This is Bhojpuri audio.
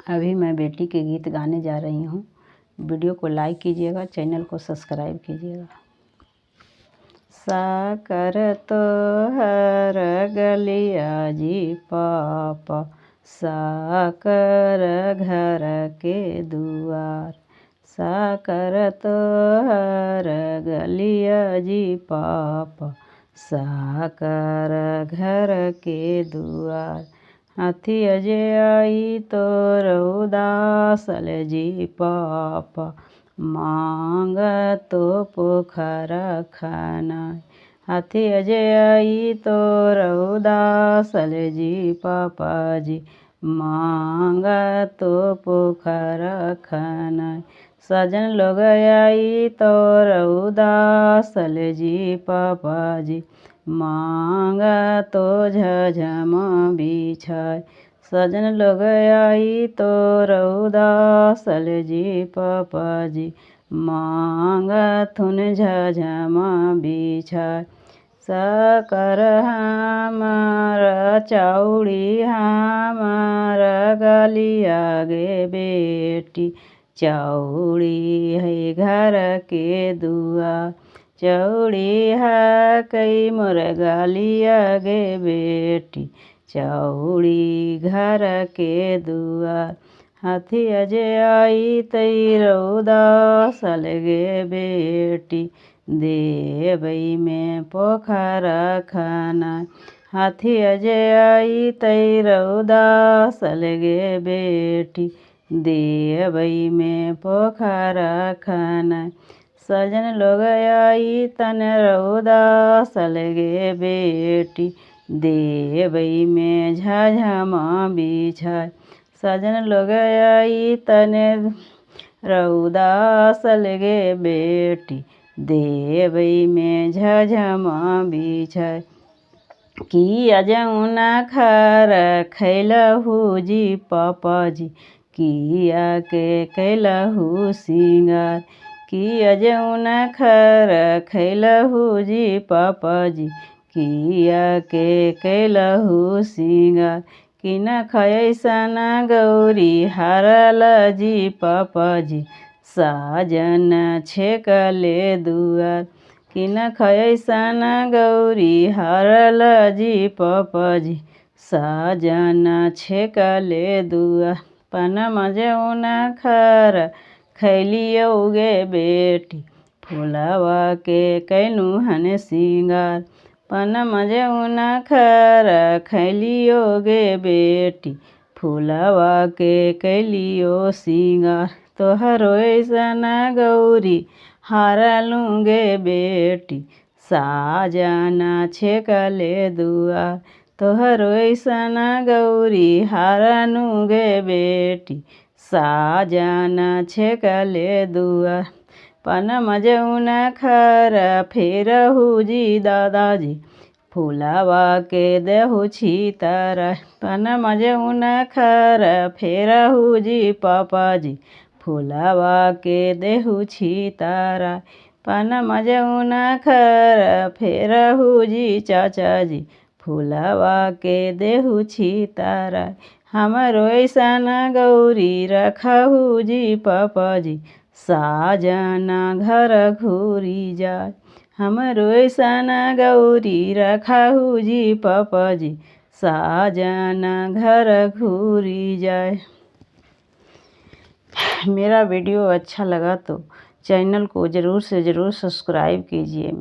अभी मैं बेटी के गीत गाने जा रही हूँ। वीडियो को लाइक कीजिएगा, चैनल को सब्सक्राइब कीजिएगा। साकर तोहर गलिया जी पापा, साकर घर के दुआर। साकर तोहर गलिया जी पापा, साकर घर के दुआर। हाथिया जे आई तोर उदासल जी पापा, मांग तो पोखरा खाना। हाथिया जे आई तोर उदासल जी पापा जी, मांग तो पोखरा खाना। सजन लोग आई तोर उदासल जी पापा जी, मांग तो झझम बिछाय। सजन लोग आई तोर उदासल जी पापा जी, मांग थुन झझम बिछाय। साकर हमार चौड़ी हमार गलिया गे बेटी, चौड़ी है घर के दुआर। चौड़ी है कई मोर गलिया गे बेटी, चौड़ी घर के दुआर। हाथिया जे आई तैर उदासल गे बेटी, देवई में पोखरा खाना। हाथिया जे आई तैर उदासल गे बेटी, देवई में पोखरा खाना। सजन लोग आई तन उदासल गे बेटी, देवई में झझम बिछाय। सजन लोग आई तन उदासल गे बेटी, देवई में झझम बिछाय। किया जमुना खर खैलहु जी पापा जी, किया के कैलहु सिंगार। किया जमुना खर खैलहु जी पापा जी, किया के कैलहु सिंगार। किन खैसन गौरी हारल जी पापा जी, साजन छेकले दुआर। किन खैसन गौरी हारल जी पापा जी, साजन छेकले दुआर। पनमा जमुना खर खैलियो गे बेटी, फुलवा के कैलू हन सिंगार। पनमा जमुना खर खैलियो गे बेटी, फुलवा के कैलियो सिंगार। तोहरो ऐसन गौरी हारलू गे बेटी, साजन छेकले दुआर। तोहरो ऐसन गौरी हारलू गे बेटी, साजन छेकले दुआर। पनमा जमुना खर फेरहु जी दादाजी, फुलवा के देहु छितर। पनमा जमुना खर फेरहु जी पापा जी, फुलवा के देहु छितर। पनमा जमुना खर फेरहु जी चाचा जी, फुलवा के देहु छितर। हमरो ऐसन गौरी रखहु जी पापा जी, साजन घर घूरी जाय। हमरो ऐसन गौरी रखहु जी पापा जी, साजन घर घूरी जाय। मेरा वीडियो अच्छा लगा तो चैनल को ज़रूर से ज़रूर सब्सक्राइब कीजिए।